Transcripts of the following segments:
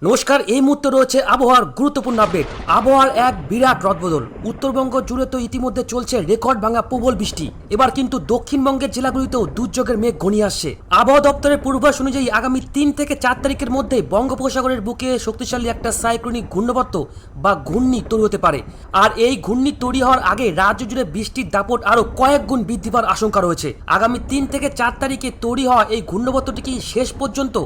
নমস্কার। এই মুহূর্তে রয়েছে আবহাওয়ার গুরুত্বপূর্ণ আপডেট। আবহাওয়ার এক বিরাট রদবদল। উত্তরবঙ্গ জুড়ে তো ইতিমধ্যে চলছে রেকর্ড ভাঙা প্রবল বৃষ্টি। এবার কিন্তু দক্ষিণবঙ্গের জেলাগুলিতেও দুর্যোগের মেঘ ঘনিয়ে আসছে। আবহাওয়া দপ্তরের পূর্বাভাস অনুযায়ী আগামী 3 থেকে 4 তারিখের মধ্যে বঙ্গোপসাগরের বুকে শক্তিশালী একটা সাইক্লোনিক ঘূর্ণাবর্ত বা ঘূর্ণি তৈরি হতে পারে। আর এই ঘূর্ণি তৈরি হওয়ার আগে রাজ্য জুড়ে বৃষ্টির দাপট আরো কয়েক গুণ বৃদ্ধি পাওয়ার আশঙ্কা রয়েছে। আগামী 3 থেকে 4 তারিখে তৈরি হওয়া এই ঘূর্ণাবর্তটি কি শেষ পর্যন্ত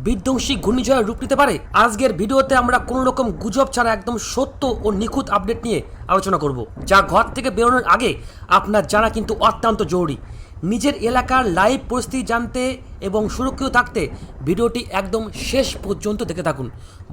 বিধ্বংসী ঘূর্ণিঝড়ের রূপ নিতে পারে? আজকের ভিডিওতে আমরা কোনো রকম গুজব ছাড়া একদম সত্য ও নিখুঁত আপডেট নিয়ে আলোচনা করব, যা ঘর থেকে বেরোনোর আগে আপনার জানা কিন্তু অত্যন্ত জরুরি। নিজের এলাকার লাইভ পরিস্থিতি জানতে এবং সুরক্ষিত থাকতে ভিডিওটি একদম শেষ পর্যন্ত দেখে থাকুন।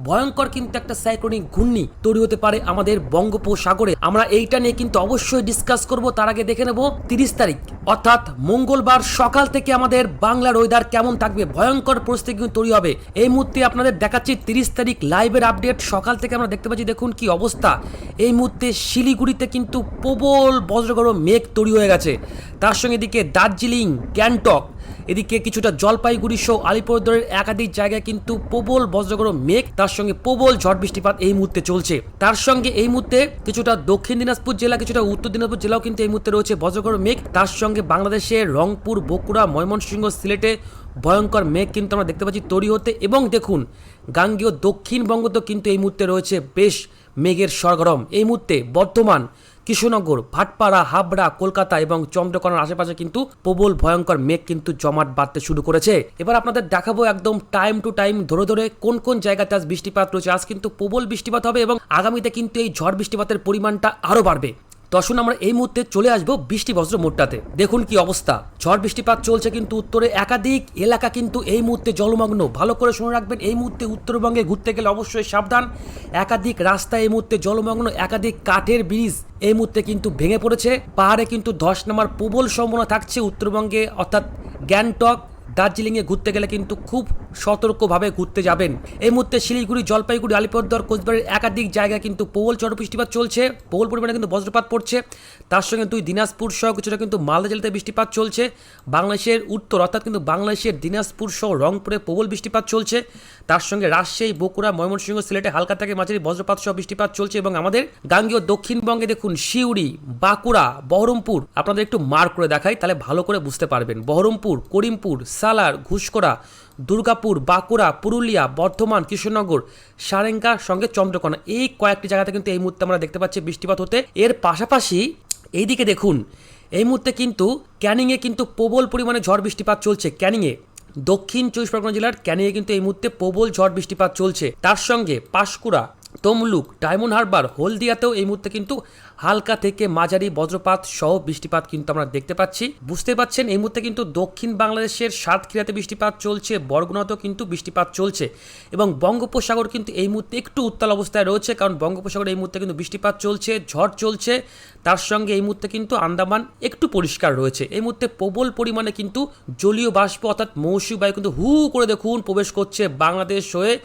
ভয়ঙ্কর কিন্তু একটা সাইক্লোনিক ঘূর্ণি তৈরি হতে পারে আমাদের বঙ্গোপসাগরে। আমরা এইটা নিয়ে কিন্তু অবশ্যই ডিসকাস করব। তার আগে দেখে নেব 30 তারিখ অর্থাৎ মঙ্গলবার সকাল থেকে আমাদের বাংলার ওয়েদার কেমন থাকবে। ভয়ঙ্কর পরিস্থিতি কিন্তু তৈরি হবে। এই মুহূর্তে আপনাদের দেখাচ্ছি 30 তারিখ লাইভের আপডেট। সকাল থেকে আমরা দেখতে পাচ্ছি, দেখুন কি অবস্থা। এই মুহূর্তে শিলিগুড়িতে কিন্তু প্রবল বজ্রগর্ভ মেঘ তৈরি হয়ে গেছে। তার সঙ্গে এদিকে দার্জিলিং, গ্যাংটক, এদিকে কিছুটা জলপাইগুড়ি সহ আলিপুরদুয়ারের একাধিক জায়গায় কিন্তু প্রবল বজ্রগর্ভ মেঘ, তার সঙ্গে প্রবল ঝড় বৃষ্টিপাত এই মুহূর্তে চলছে। তার সঙ্গে এই মুহূর্তে কিছুটা দক্ষিণ দিনাজপুর জেলা, কিছুটা উত্তর দিনাজপুর জেলাও কিন্তু এই মুহূর্তে রয়েছে বজ্রগর্ভ মেঘ। তার সঙ্গে বাংলাদেশের রংপুর, বগুড়া, ময়মনসিংহ, সিলেটে ভয়ঙ্কর মেঘ কিন্তু আমরা দেখতে পাচ্ছি তৈরি হতে। এবং দেখুন গাঙ্গেয় দক্ষিণবঙ্গতেও কিন্তু এই মুহূর্তে রয়েছে বেশ মেঘের সরগরম। এই মুহূর্তে বর্ধমান, কৃষ্ণনগর, ভাটপাড়া, হাবড়া, কলকাতা এবং চন্দ্রকোনার আশেপাশে কিন্তু প্রবল ভয়ঙ্কর মেঘ কিন্তু জমাট বাঁধতে শুরু করেছে। এবার আপনাদের দেখাবো একদম টাইম টু টাইম ধরে ধরে কোন কোন জায়গাতে আজ বৃষ্টিপাত রয়েছে। আজ কিন্তু প্রবল বৃষ্টিপাত হবে এবং আগামীতে কিন্তু এই ঝড় বৃষ্টিপাতের পরিমাণটা আরও বাড়বে। তো আসুন আমরা এই মুহূর্তে চলে আসবো বৃষ্টি বজ্র মোড়টাতে। দেখুন কি অবস্থা, ঝড় বৃষ্টিপাত চলছে কিন্তু উত্তরে একাধিক এলাকা কিন্তু এই মুহূর্তে জলমগ্ন। ভালো করে শুনে রাখবেন, এই মুহূর্তে উত্তরবঙ্গে ঘুরতে গেলে অবশ্যই সাবধান। একাধিক রাস্তা এই মুহূর্তে জলমগ্ন, একাধিক কাঠের ব্রিজ এই মুহূর্তে কিন্তু ভেঙে পড়েছে। পাহাড়ে কিন্তু ধস নামার প্রবল সম্ভাবনা থাকছে উত্তরবঙ্গে, অর্থাৎ গ্যাংটক, দার্জিলিংয়ে ঘুরতে গেলে কিন্তু খুব সতর্কভাবে ঘুরতে যাবেন। এই মুহূর্তে শিলিগুড়ি, জলপাইগুড়ি, আলিপুরদুয়ার, কোচবিহারের একাধিক জায়গায় কিন্তু প্রবল ঝড় বৃষ্টিপাত চলছে। প্রবল পরিমাণে কিন্তু বজ্রপাত পড়ছে। তার সঙ্গে দিনাজপুর সহ কিছুটা কিন্তু মালদা জেলাতে বৃষ্টিপাত চলছে। বাংলাদেশের উত্তর অর্থাৎ কিন্তু বাংলাদেশের দিনাজপুর সহ রংপুরে প্রবল বৃষ্টিপাত চলছে। তার সঙ্গে রাজশাহী, বগুড়া, ময়মনসিংহ, সিলেটে হালকা থেকে মাঝারি বজ্রপাত সহ বৃষ্টিপাত চলছে। এবং আমাদের গাঙ্গেয় দক্ষিণবঙ্গে দেখুন সিউড়ি, বাঁকুড়া, বহরমপুর, আপনাদের একটু মার্ক করে দেখাই তাহলে ভালো করে বুঝতে পারবেন। বহরমপুর, করিমপুর, সালার, ঘুষকরা, দুর্গাপুর, বাঁকুড়া, পুরুলিয়া, বর্ধমান, কৃষ্ণনগর, সারেঙ্গার সঙ্গে চন্দ্রকোনা, এই কয়েকটি জায়গাতে কিন্তু এই মুহূর্তে আমরা দেখতে পাচ্ছি বৃষ্টিপাত হতে। এর পাশাপাশি এইদিকে দেখুন এই মুহূর্তে কিন্তু ক্যানিংয়ে কিন্তু প্রবল পরিমাণে ঝড় বৃষ্টিপাত চলছে। ক্যানিংয়ে, দক্ষিণ 24 পরগনা জেলার ক্যানিংয়ে কিন্তু এই মুহূর্তে প্রবল ঝড় বৃষ্টিপাত চলছে। তার সঙ্গে পাঁশকুড়া, তমলুক, ডায়মন্ড হারবার, হলদিয়াতেও এই মুহূর্তে কিন্তু হালকা থেকে মাঝারি বজ্রপাত সহ বৃষ্টিপাত কিন্তু আমরা দেখতে পাচ্ছি। বুঝতে পাচ্ছেন এই মুহূর্তে কিন্তু দক্ষিণ বাংলাদেশের সাতক্ষীরাতে বৃষ্টিপাত চলছে, বরগুনাতেও কিন্তু বৃষ্টিপাত চলছে। এবং বঙ্গোপসাগর কিন্তু এই মুহূর্তে একটু উত্তাল অবস্থায় রয়েছে, কারণ বঙ্গোপসাগরে এই মুহূর্তে কিন্তু বৃষ্টিপাত চলছে, ঝড় চলছে। তার সঙ্গে এই মুহূর্তে কিন্তু আন্দামান একটু পরিষ্কার রয়েছে। এই মুহূর্তে প্রবল পরিমাণে কিন্তু জলীয় বাষ্প অর্থাৎ মৌসুমী বায়ু কিন্তু হু করে দেখুন প্রবেশ করছে বাংলাদেশ হয়ে।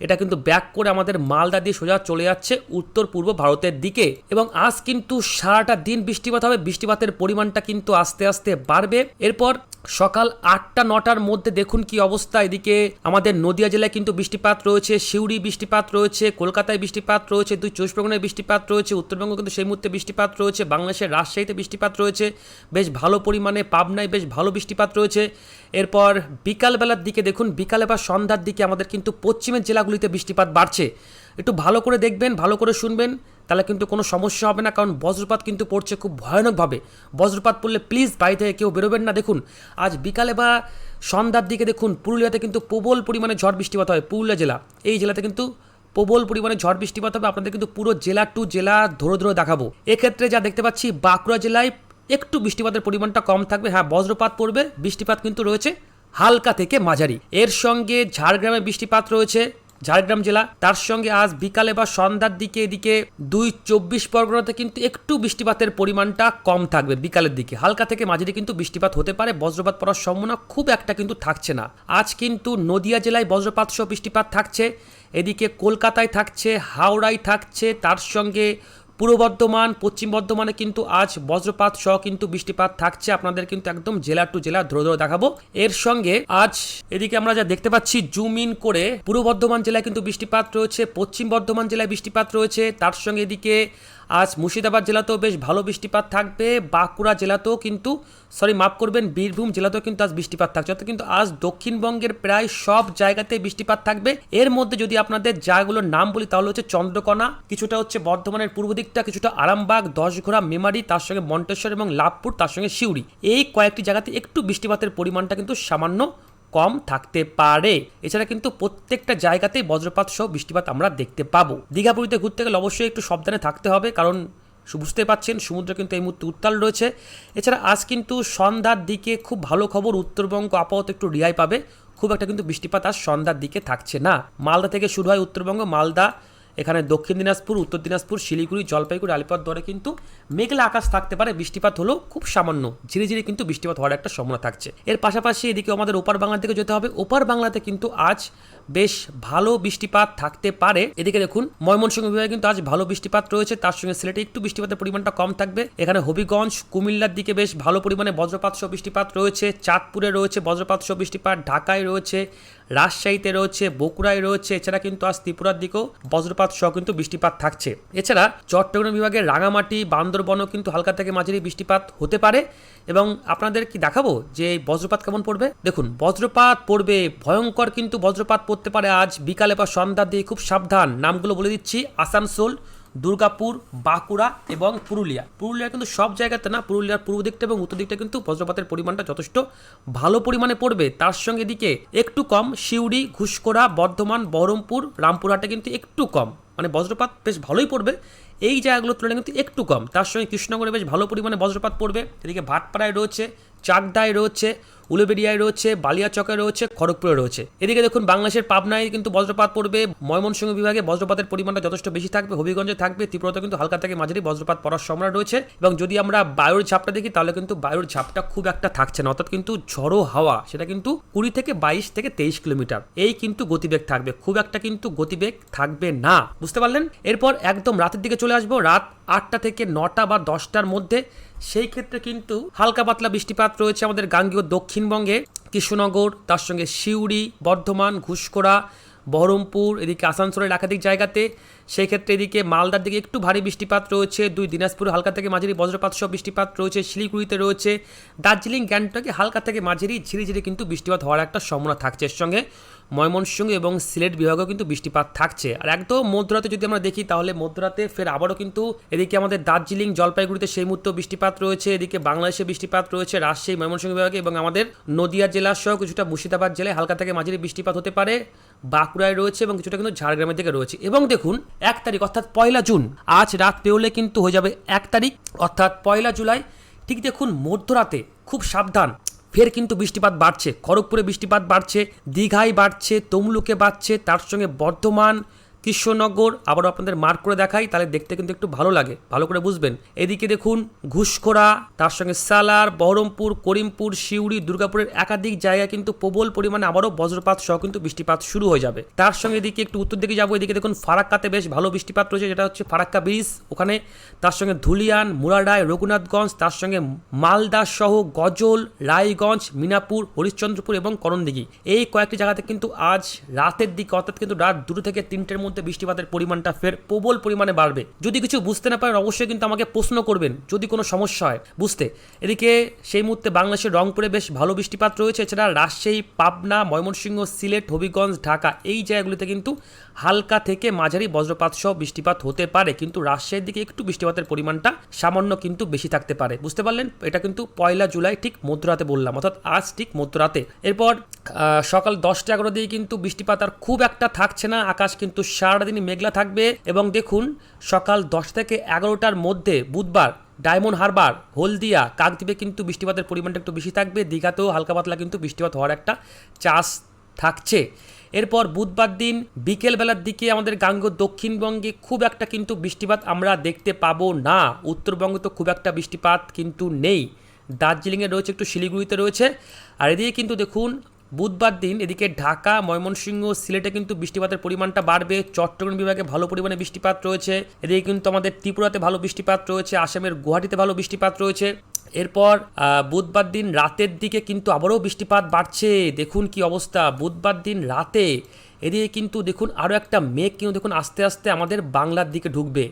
এটা কিন্তু ব্যাক করে আমাদের মালদা দিয়ে সোজা চলে যাচ্ছে উত্তর পূর্ব ভারতের দিকে। এবং আজ কিন্তু সারাটা দিন বৃষ্টিপাত হবে। বৃষ্টিপাতের পরিমাণটা কিন্তু আস্তে আস্তে বাড়বে। এরপর সকাল 8টা-9টার মধ্যে দেখুন কি অবস্থা। এদিকে আমাদের নদিয়া জেলায় কিন্তু বৃষ্টিপাত রয়েছে, সিউড়ি বৃষ্টিপাত রয়েছে, কলকাতায় বৃষ্টিপাত রয়েছে, 24 পরগনায় বৃষ্টিপাত রয়েছে, উত্তরবঙ্গ কিন্তু সেই মুহূর্তে বৃষ্টিপাত রয়েছে, বাংলাদেশের রাজশাহীতে বৃষ্টিপাত রয়েছে বেশ ভালো পরিমাণে, পাবনায় বেশ ভালো বৃষ্টিপাত রয়েছে। এরপর বিকালবেলার দিকে দেখুন, বিকালে বা সন্ধ্যার দিকে আমাদের কিন্তু পশ্চিমের জেলাগুলিতে বৃষ্টিপাত বাড়ছে। একটু ভালো করে দেখবেন, ভালো করে শুনবেন, তাহলে কিন্তু কোনো সমস্যা হবে না। কারণ বজ্রপাত কিন্তু পড়ছে খুব ভয়ানকভাবে। বজ্রপাত পড়লে প্লিজ বাড়ি থেকে কেউ বেরোবেন না। দেখুন আজ বিকালে বা সন্ধ্যার দিকে দেখুন পুরুলিয়াতে কিন্তু প্রবল পরিমাণে ঝড় বৃষ্টিপাত হয়। পুরুলিয়া জেলা, এই জেলাতে কিন্তু প্রবল পরিমাণে ঝড় বৃষ্টিপাত হবে। আপনাদের কিন্তু পুরো জেলা টু জেলা ধরে ধরে দেখাবো। এক্ষেত্রে যা দেখতে পাচ্ছি বাঁকুড়া জেলায় একটু বৃষ্টিপাতের পরিমাণটা কম থাকবে। হ্যাঁ, বজ্রপাত পড়বে, বৃষ্টিপাত কিন্তু রয়েছে হালকা থেকে মাঝারি। এর সঙ্গে ঝাড়গ্রামে বৃষ্টিপাত রয়েছে, ঝাড়গ্রাম জেলা। তার সঙ্গে আজ বিকালে বা সন্ধ্যার দিকে এদিকে 24 পরগনাতে কিন্তু একটু বৃষ্টিপাতের পরিমাণটা কম থাকবে। বিকালের দিকে হালকা থেকে মাঝারি কিন্তু বৃষ্টিপাত হতে পারে। বজ্রপাত পড়ার সম্ভাবনা খুব একটা কিন্তু থাকছে না। আজ কিন্তু নদিয়া জেলায় বজ্রপাত সহ বৃষ্টিপাত থাকছে, এদিকে কলকাতায় থাকছে, হাওড়ায় থাকছে, তার সঙ্গে পূর্ব বর্ধমান, পশ্চিম বর্ধমানে কিন্তু আজ বজ্রপাত সহ কিন্তু বৃষ্টিপাত থাকছে। আপনাদের কিন্তু একদম জেলা টু জেলা ধরে ধরে দেখাবো। এর সঙ্গে আজ এদিকে আমরা যা দেখতে পাচ্ছি জুম ইন করে, পূর্ব বর্ধমান জেলায় কিন্তু বৃষ্টিপাত রয়েছে, পশ্চিম বর্ধমান জেলায় বৃষ্টিপাত রয়েছে, তার সঙ্গে এদিকে আজ মুর্শিদাবাদ জেলাতেও বেশ ভালো বৃষ্টিপাত থাকবে, বাঁকুড়া জেলাতেও কিন্তু বীরভূম জেলাতেও কিন্তু আজ বৃষ্টিপাত থাকছে। অর্থাৎ কিন্তু আজ দক্ষিণবঙ্গের প্রায় সব জায়গাতে বৃষ্টিপাত থাকবে। এর মধ্যে যদি আপনাদের জায়গাগুলোর নাম বলি তাহলে হচ্ছে চন্দ্রকোনা, কিছুটা হচ্ছে বর্ধমানের পূর্ব দিকটা, কিছুটা আরামবাগ, দশঘোড়া, মেমারি, তার সঙ্গে মন্টেশ্বর এবং লাভপুর, তার সঙ্গে সিউড়ি, এই কয়েকটি জায়গাতে একটু বৃষ্টিপাতের পরিমাণটা কিন্তু সামান্য কম থাকতে পারে। এছাড়া কিন্তু প্রত্যেকটা জায়গাতেই বজ্রপাত সহ বৃষ্টিপাত আমরা দেখতে পাবো। দীঘা পুরীতে ঘুরতে গেলে অবশ্যই একটু সাবধানে থাকতে হবে, কারণ বুঝতে পাচ্ছেন সমুদ্র কিন্তু এই মুহূর্তে উত্তাল রয়েছে। এছাড়া আজ কিন্তু সন্ধ্যার দিকে খুব ভালো খবর, উত্তরবঙ্গ আপাতত একটু রেহাই পাবে। খুব একটা কিন্তু বৃষ্টিপাত আজ সন্ধ্যার দিকে থাকছে না। মালদা থেকে শুরু হয় উত্তরবঙ্গ, মালদা, এখানে দক্ষিণ দিনাজপুর, উত্তর দিনাজপুর, শিলিগুড়ি, জলপাইগুড়ি, আলিপুরদুয়ারে কিন্তু মেঘলা আকাশ থাকতে পারে। বৃষ্টিপাত হলেও খুব সামান্য ঝিরিঝিরি কিন্তু বৃষ্টিপাত হওয়ার একটা সম্ভাবনা থাকছে। এর পাশাপাশি এদিকে আমাদের ওপার বাংলার দিকে যেতে হবে। ওপার বাংলাতে কিন্তু আজ বেশ ভালো বৃষ্টিপাত থাকতে পারে। এদিকে দেখুন ময়মনসিংহ বিভাগে কিন্তু আজ ভালো বৃষ্টিপাত রয়েছে, তার সঙ্গে সিলেটে একটু বৃষ্টিপাতের পরিমাণটা কম থাকবে। এখানে হবিগঞ্জ, কুমিল্লার দিকে বেশ ভালো পরিমাণে বজ্রপাত সহ বৃষ্টিপাত রয়েছে, চাঁদপুরে রয়েছে বজ্রপাত সহ বৃষ্টিপাত, ঢাকায় রয়েছে, রাজশাহীতে রয়েছে, বগুড়ায় রয়েছে। এছাড়া কিন্তু আজ ত্রিপুরার দিকেও বজ্রপাত সহ কিন্তু বৃষ্টিপাত থাকছে। এছাড়া চট্টগ্রাম বিভাগের রাঙামাটি, বান্দরবনও কিন্তু হালকা থেকে মাঝারি বৃষ্টিপাত হতে পারে। এবং আপনাদের কি দেখাবো যে বজ্রপাত কেমন পড়বে। দেখুন বজ্রপাত পড়বে, ভয়ঙ্কর কিন্তু বজ্রপাত পড়তে পারে আজ বিকালে বা সন্ধ্যার দিকে। খুব সাবধান, নামগুলো বলে দিচ্ছি: আসানসোল, দুর্গাপুর, বাঁকুড়া এবং পুরুলিয়া কিন্তু সব জায়গাতে না, পুরুলিয়ার পূর্ব দিকটা এবং উত্তর দিকটা কিন্তু বজ্রপাতের পরিমাণটা যথেষ্ট ভালো পরিমাণে পড়বে। তার সঙ্গে এদিকে একটু কম সিউড়ি, ঘুষকোড়া, বর্ধমান, বহরমপুর, রামপুরহাটে কিন্তু একটু কম, মানে বজ্রপাত বেশ ভালোই পড়বে। এই জায়গাগুলোর তুলনায় কিন্তু একটু কম। তার সঙ্গে কৃষ্ণনগরে বেশ ভালো পরিমাণে বজ্রপাত পড়বে। এদিকে ভাটপাড়ায় রয়েছে, চাকদায় রয়েছে, উলুবেড়িয়ায় রয়েছে, বালিয়াচকে রয়েছে, খড়গপুরে রয়েছে। এদিকে দেখুন বাংলাদেশের পাবনায় কিন্তু বজ্রপাত পড়বে। ময়মনসিংহ বিভাগে বজ্রপাতের পরিমাণটা যথেষ্ট বেশি থাকবে। হবিগঞ্জে থাকবে, ত্রিপুরাতে কিন্তু হালকা থেকে মাঝারি বজ্রপাত পড়ার সম্ভাবনা রয়েছে। এবং যদি আমরা বায়ুর ঝাপটা দেখি তাহলে কিন্তু বায়ুর ঝাপটা খুব একটা থাকছে না, অর্থাৎ কিন্তু ঝড়ো হাওয়া সেটা কিন্তু 20 থেকে 22 থেকে 23 কিলোমিটার এই কিন্তু গতিবেগ থাকবে, খুব একটা কিন্তু গতিবেগ থাকবে না। বুঝতে পারলেন? এরপর একদম রাতের দিকে চলে আসবো, রাত 8টা থেকে 9টা বা 10টার মধ্যে। সেই ক্ষেত্রে কিন্তু হালকা পাতলা বৃষ্টিপাত রয়েছে আমাদের গাঙ্গেয় দক্ষিণবঙ্গে, কৃষ্ণনগর, তার সঙ্গে সিউড়ি, বর্ধমান, ঘুষকোড়া, বহরমপুর, এদিকে আসানসোলের একাধিক জায়গাতে। সেই ক্ষেত্রে এদিকে মালদার দিকে একটু ভারী বৃষ্টিপাত রয়েছে, দিনাজপুরে হালকা থেকে মাঝারি বজ্রপাত সহ বৃষ্টিপাত রয়েছে, শিলিগুড়িতে রয়েছে, দার্জিলিং, গ্যাংটকে হালকা থেকে মাঝারি ঝিরিঝিরি কিন্তু বৃষ্টিপাত হওয়ার একটা সম্ভাবনা থাকছে। এর সঙ্গে ময়মনসিংহ এবং সিলেট বিভাগেও কিন্তু বৃষ্টিপাত থাকছে। আর একদম মধ্যরাতে যদি আমরা দেখি তাহলে মধ্যরাতে ফের আবারও কিন্তু এদিকে আমাদের দার্জিলিং, জলপাইগুড়িতে সেই মুহূর্তে বৃষ্টিপাত রয়েছে, এদিকে বাংলাদেশে বৃষ্টিপাত রয়েছে, রাজশাহী, ময়মনসিংহ বিভাগে এবং আমাদের নদিয়া জেলা সহ কিছুটা মুর্শিদাবাদ জেলায় হালকা থেকে মাঝারি বৃষ্টিপাত হতে পারে, বাঁকুড়ায় রয়েছে এবং কিছুটা কিন্তু ঝাড়গ্রামের দিকে রয়েছে। এবং দেখুন 1 তারিখ অর্থাৎ 1 জুন, আজ রাত পেরোলে কিন্তু হয়ে যাবে 1 তারিখ অর্থাৎ 1 জুলাই। ঠিক দেখুন মধ্যরাতে খুব সাবধান, ফের কিন্তু বৃষ্টিপাত বাড়ছে, খড়গপুরে বৃষ্টিপাত বাড়ছে, দীঘায় বাড়ছে, তমলুকে বাড়ছে, তার সঙ্গে বর্ধমান, কৃষ্ণনগর আবারও আপনাদের মার্ক করে দেখাই, তাহলে দেখতে কিন্তু একটু ভালো লাগে, ভালো করে বুঝবেন। এদিকে দেখুন ঘুষখোড়া, তার সঙ্গে সালার, বহরমপুর, করিমপুর, সিউড়ি, দুর্গাপুরের একাধিক জায়গায় কিন্তু প্রবল পরিমাণে আবারও বজ্রপাত সহ কিন্তু বৃষ্টিপাত শুরু হয়ে যাবে। তার সঙ্গে এদিকে একটু উত্তর দিকে যাবো, এদিকে দেখুন ফারাক্কাতে বেশ ভালো বৃষ্টিপাত রয়েছে, যেটা হচ্ছে ফারাক্কা ব্রিজ ওখানে, তার সঙ্গে ধুলিয়ান, মুরাডাই, রঘুনাথগঞ্জ, তার সঙ্গে মালদা সহ গজল, রায়গঞ্জ, মিনাপুর, হরিশ্চন্দ্রপুর এবং করণদিঘি, এই কয়েকটি জায়গাতে কিন্তু আজ রাতের দিকে অর্থাৎ কিন্তু রাত 2 থেকে 3টের মধ্যে বৃষ্টিপাতের পরিমাণটা ফের প্রবল পরিমাণে বাড়বে। যদি কিছু বুঝতে না পারেন অবশ্যই কিন্তু আমাকে প্রশ্ন করবেন যদি কোনো সমস্যা হয় বুঝতে। এদিকে সেই মুহূর্তে বাংলাদেশের রংপুরে বেশ ভালো বৃষ্টিপাত রয়েছে, এছাড়া রাজশাহী, পাবনা, ময়মনসিংহ, সিলেট, হবিগঞ্জ, ঢাকা এই জায়গাগুলিতে কিন্তু হালকা থেকে মাঝারি বজ্রপাত সহ বৃষ্টিপাত হতে পারে, কিন্তু রাজশাহীর দিকে একটু বৃষ্টিপাতের পরিমাণটা সামান্য কিন্তু বেশি থাকতে পারে। বুঝতে পারলেন? এটা কিন্তু 1 জুলাই ঠিক মধ্যরাতে বললাম, অর্থাৎ আজ ঠিক মধ্যরাতে। এরপর সকাল 10টা-11 দিয়ে কিন্তু বৃষ্টিপাত আর খুব একটা থাকছে না, আকাশ কিন্তু সারাদিনই মেঘলা থাকবে। এবং দেখুন সকাল 10 থেকে 11টার মধ্যে বুধবার ডায়মন্ড হারবার, হলদিয়া, কাকদ্বীপে কিন্তু বৃষ্টিপাতের পরিমাণটা একটু বেশি থাকবে, দীঘাতেও হালকা পাতলা কিন্তু বৃষ্টিপাত হওয়ার একটা চান্স থাকছে। এরপর বুধবার দিন বিকেলবেলার দিকে আমাদের গাঙ্গেয় দক্ষিণবঙ্গে খুব একটা কিন্তু বৃষ্টিপাত আমরা দেখতে পাবো না, উত্তরবঙ্গে তো খুব একটা বৃষ্টিপাত কিন্তু নেই, দার্জিলিংয়ে রয়েছে, একটু শিলিগুড়িতে রয়েছে। আর এদিকে কিন্তু দেখুন বুধবার দিন এদিকে ঢাকা, ময়মনসিংহ, সিলেটে কিন্তু বৃষ্টিপাতের পরিমাণটা বাড়বে। চট্টগ্রাম বিভাগে ভালো পরিমাণে বৃষ্টিপাত রয়েছে। এদিকে কিন্তু আমাদের ত্রিপুরাতে ভালো বৃষ্টিপাত রয়েছে, আসামের গুয়াহাটিতে ভালো বৃষ্টিপাত রয়েছে। এরপর বুধবার দিন রাতের দিকে কিন্তু আবারও বৃষ্টিপাত বাড়ছে। দেখুন কি অবস্থা, বুধবার দিন রাতে এদিকে কিন্তু দেখুন আরও একটা মেঘ কিন্তু দেখুন আস্তে আস্তে আমাদের বাংলার দিকে ঢুকবে।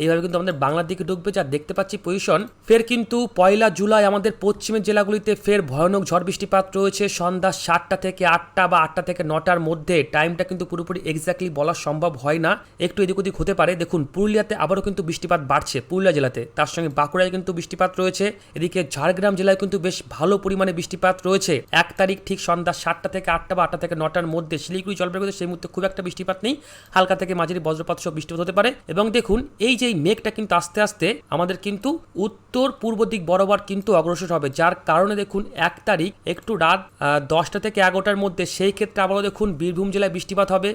এইভাবে কিন্তু আমাদের বাংলার দিকে ঢুকবে, যা দেখতে পাচ্ছি পজিশন। ফের কিন্তু 1 জুলাই আমাদের পশ্চিমের জেলাগুলিতে ফের ভয়ানক ঝড় বৃষ্টিপাত রয়েছে সন্ধ্যা 7টা থেকে 8টা বা 8টা থেকে 9টার মধ্যে। টাইমটা কিন্তু পুরোপুরি এক্স্যাক্টলি বলা সম্ভব হয় না, একটু এদিক ওদিক হতে পারে। দেখুন পুরুলিয়াতে আবারও কিন্তু বৃষ্টিপাত বাড়ছে, পুরুলিয়া জেলাতে, তার সঙ্গে বাঁকুড়ায় কিন্তু বৃষ্টিপাত রয়েছে। এদিকে ঝাড়গ্রাম জেলায় কিন্তু বেশ ভালো পরিমাণে বৃষ্টিপাত রয়েছে। 1 তারিখ ঠিক সন্ধ্যা 7টা থেকে 8টা বা 8টা থেকে 9টার মধ্যে। শিলিগুড়ি, জলপাইগুড়িতে সেই মুহূর্তে খুব একটা বৃষ্টিপাত নেই, হালকা থেকে মাঝারি বজ্রপাত সহ বৃষ্টিপাত হতে পারে। এবং দেখুন এই যে মেঘটা কিন্তু আস্তে আস্তে আমাদের কিন্তু উত্তর পূর্ব দিক বরাবর কিন্তু অগ্রসর হবে, যার কারণে দেখুন 1 তারিখ একটু রাত 10টা থেকে 11টার মধ্যে সেই ক্ষেত্রে আবারও দেখুন বীরভূম জেলায় বৃষ্টিপাত হবে।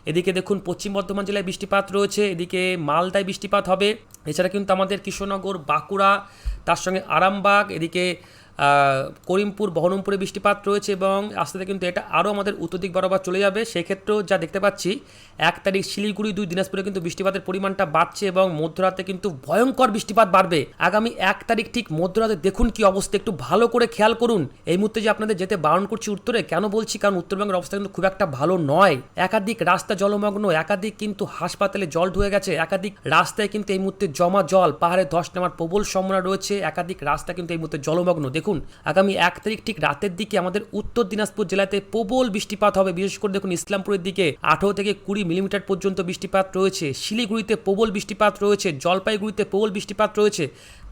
এদিকে দেখুন পশ্চিম বর্ধমান জেলায় বৃষ্টিপাত রয়েছে, এদিকে মালদায় বৃষ্টিপাত হবে। এছাড়া কিন্তু আমাদের কৃষ্ণনগর, বাঁকুড়া, তার সঙ্গে আরামবাগ, এদিকে করিমপুর, বহরমপুরে বৃষ্টিপাত রয়েছে। এবং আস্তে আস্তে কিন্তু এটা আরও আমাদের উত্তর দিক বরাবর চলে যাবে। সেক্ষেত্রেও যা দেখতে পাচ্ছি 1 তারিখ শিলিগুড়ি, 2 দিনাজপুরে কিন্তু বৃষ্টিপাতের পরিমাণটা বাড়ছে এবং মধ্যরাতে কিন্তু ভয়ঙ্কর বৃষ্টিপাত বাড়বে। আগামী 1 তারিখ ঠিক মধ্যরাতে দেখুন কি অবস্থা, একটু ভালো করে খেয়াল করুন। এই মুহূর্তে যে আপনাদের যেতে বারণ করছি উত্তরে, কেন বলছি, কারণ উত্তরবঙ্গের অবস্থা কিন্তু খুব একটা ভালো নয়। একাধিক রাস্তা জলমগ্ন, একাধিক কিন্তু হাসপাতালে জল ঢুকে গেছে, একাধিক রাস্তায় কিন্তু এই মুহূর্তে জমা জল, পাহাড়ে ধস নামার প্রবল সম্ভাবনা রয়েছে, একাধিক রাস্তা কিন্তু এই মুহূর্তে জলমগ্ন। দেখুন আগামী 1 তারিখ ঠিক রাতের দিকে আমাদের উত্তর দিনাজপুর জেলাতে প্রবল বৃষ্টিপাত হবে। বিশেষ করে দেখুন ইসলামপুরের দিকে 18 থেকে 20 মিলিমিটার পর্যন্ত বৃষ্টিপাত রয়েছে, শিলিগুড়িতে প্রবল বৃষ্টিপাত রয়েছে, জলপাইগুড়িতে প্রবল বৃষ্টিপাত রয়েছে,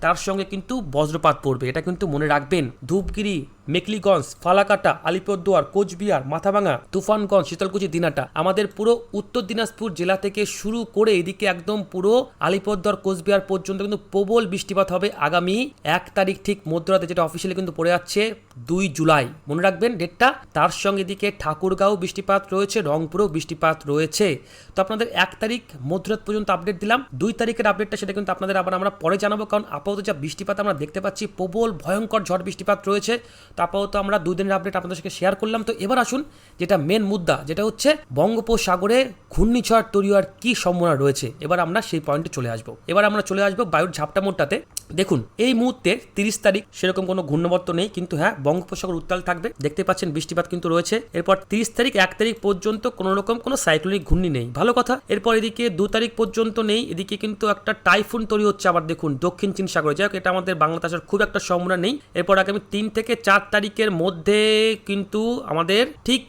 তার সঙ্গে কিন্তু বজ্রপাত পড়বে, এটা কিন্তু মনে রাখবেন। ধূপগিরি, মেকলিগঞ্জ, ফালাকাটা, আলিপুরদুয়ার, কোচবিহার, মাথাভাঙা, তুফানগঞ্জ, শীতলকুচি, দিনাটা, আমাদের পুরো উত্তর দিনাজপুর জেলা থেকে শুরু করে এদিকে একদম পুরো আলিপুরদুয়ার, কোচবিহার পর্যন্ত কিন্তু প্রবল বৃষ্টিপাত হবে আগামী 1 তারিখ ঠিক মধ্যরাতে, যেটা অফিসিয়ালি কিন্তু পড়ে যাচ্ছে 2 জুলাই, মনে রাখবেন ডেটটা। তার সঙ্গে এদিকে ঠাকুরগাঁও বৃষ্টিপাত রয়েছে, রংপুরেও বৃষ্টিপাত রয়েছে। তো আপনাদের 1 তারিখ মধ্যরাত পর্যন্ত আপডেট দিলাম। 2 তারিখের আপডেটটা সেটা কিন্তু আপনাদের আবার আমরা পরে জানাবো, কারণ আপাতত যা বৃষ্টিপাত আমরা দেখতে পাচ্ছি, প্রবল ভয়ঙ্কর ঝড় বৃষ্টিপাত রয়েছে। তো আপাতত আমরা 2 দিনের আপডেট আপনাদের সাথে শেয়ার করলাম। তো এবার আসুন যেটা মেন মুদ্রা, যেটা হচ্ছে বঙ্গোপসাগরে ঘূর্ণিঝড় তৈরি হওয়ার কি সম্ভাবনা রয়েছে, এবার আমরা সেই পয়েন্টে চলে আসবো। এবার আমরা চলে আসবো বায়ুর ঝাপটা মোড়টাতে। দেখুন এই মুহূর্তে 30 তারিখ সেরকম কোনো ঘূর্ণাবর্ত নেই, কিন্তু হ্যাঁ বঙ্গোপসাগর উত্তাল থাকবে, দেখতে পাচ্ছেন বৃষ্টিপাত কিন্তু রয়েছে। এরপর 30 তারিখ 1 তারিখ পর্যন্ত কোনো রকম কোনো সাইক্লোনিক ঘূর্ণি নেই, ভালো কথা। এরপর এদিকে 2 তারিখ পর্যন্ত নেই, এদিকে কিন্তু একটা টাইফুন তৈরি হচ্ছে আবার দেখুন দক্ষিণ চীন সাগরে, যাই হোক এটা আমাদের বাংলাতে আসার খুব একটা সম্ভাবনা নেই। এরপর আগামী 3 থেকে 4 তারিখের মধ্যে কিন্তু আমাদের ঠিক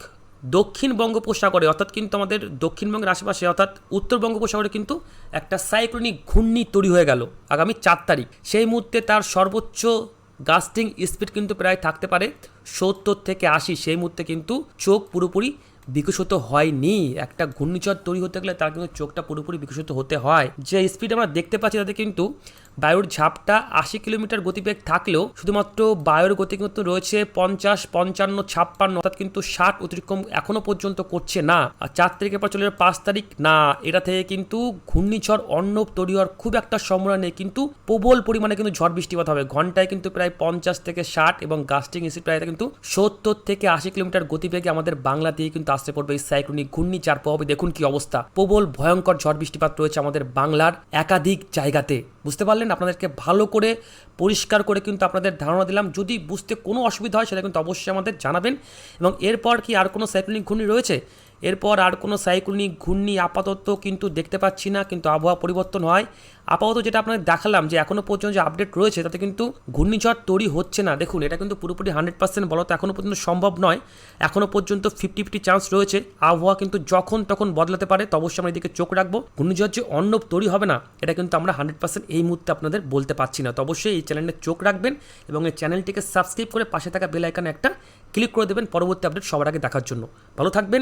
দক্ষিণ বঙ্গোপসাগরে, অর্থাৎ কিন্তু আমাদের দক্ষিণবঙ্গের আশেপাশে অর্থাৎ উত্তর বঙ্গোপসাগরে কিন্তু একটা সাইক্লোনিক ঘূর্ণি তৈরি হয়ে গেল আগামী 4 তারিখ। সেই মুহূর্তে তার সর্বোচ্চ গাস্টিং স্পিড কিন্তু প্রায় থাকতে পারে 70 থেকে 80। সেই মুহূর্তে কিন্তু চোখ পুরোপুরি বিকশিত হয়নি। একটা ঘূর্ণিঝড় তৈরি হতে গেলে তার কিন্তু চোখটা পুরোপুরি বিকশিত হতে হয়। যে স্পিড আমরা দেখতে পাচ্ছি তাতে কিন্তু বায়ুর ঝাপটা 80 কিলোমিটার গতিবেগ থাকলেও শুধুমাত্র বায়ুর গতি কিন্তু রয়েছে 50, 55, 56, অর্থাৎ কিন্তু 60 অতিক্রম এখনো পর্যন্ত করছে না। আর 4 তারিখের পর চলে 5 তারিখ, না এটা থেকে কিন্তু ঘূর্ণিঝড় অর্ণব তৈরি হওয়ার খুব একটা সম্ভাবনা নেই, কিন্তু প্রবল পরিমাণে কিন্তু ঝড় বৃষ্টিপাত হবে। ঘন্টায় কিন্তু প্রায় 50 থেকে 60 এবং গাস্টিং স্পিড প্রায় কিন্তু 70 থেকে 80 কিলোমিটার গতিবেগে আমাদের বাংলা দিয়ে কিন্তু আসতে পড়বে এই সাইক্লোনিক ঘূর্ণি, যার প্রভাবে দেখুন কি অবস্থা, প্রবল ভয়ঙ্কর ঝড় বৃষ্টিপাত রয়েছে আমাদের বাংলার একাধিক জায়গাতে। বুঝতে পারলেন? আপনাদেরকে ভালো করে পরিষ্কার করে কিন্তু আপনাদের ধারণা দিলাম। যদি বুঝতে কোনো অসুবিধা হয় সেটা কিন্তু অবশ্যই আমাদের জানাবেন। এবং এরপর কি আর কোনো সাইক্লোনিক ঘূর্ণি রয়েছে? এরপর আর কোনো সাইক্লোনিক ঘূর্ণি আপাতত কিন্তু দেখতে পাচ্ছি না, কিন্তু আবহাওয়া পরিবর্তন হয়। আপাতত যেটা আপনাদের দেখালাম যে এখনও পর্যন্ত যে আপডেট রয়েছে তাতে কিন্তু ঘূর্ণিঝড় তৈরি হচ্ছে না। দেখুন এটা কিন্তু পুরোপুরি 100% বলা তো এখনও পর্যন্ত সম্ভব নয়, এখনও পর্যন্ত 50-50 চান্স রয়েছে। আবহাওয়া কিন্তু যখন তখন বদলাতে পারে, তো অবশ্যই আমরা এদিকে চোখ রাখবো। ঘূর্ণিঝড় যে অর্ণব তৈরি হবে না এটা কিন্তু আমরা 100% এই মুহূর্তে আপনাদের বলতে পারছি না। তো অবশ্যই এই চ্যানেলে চোখ রাখবেন এবং এই চ্যানেলটিকে সাবস্ক্রাইব করে পাশে থাকা বেল আইকনে একটা ক্লিক করে দেবেন পরবর্তী আপডেট সবার আগে দেখার জন্য। ভালো থাকবেন।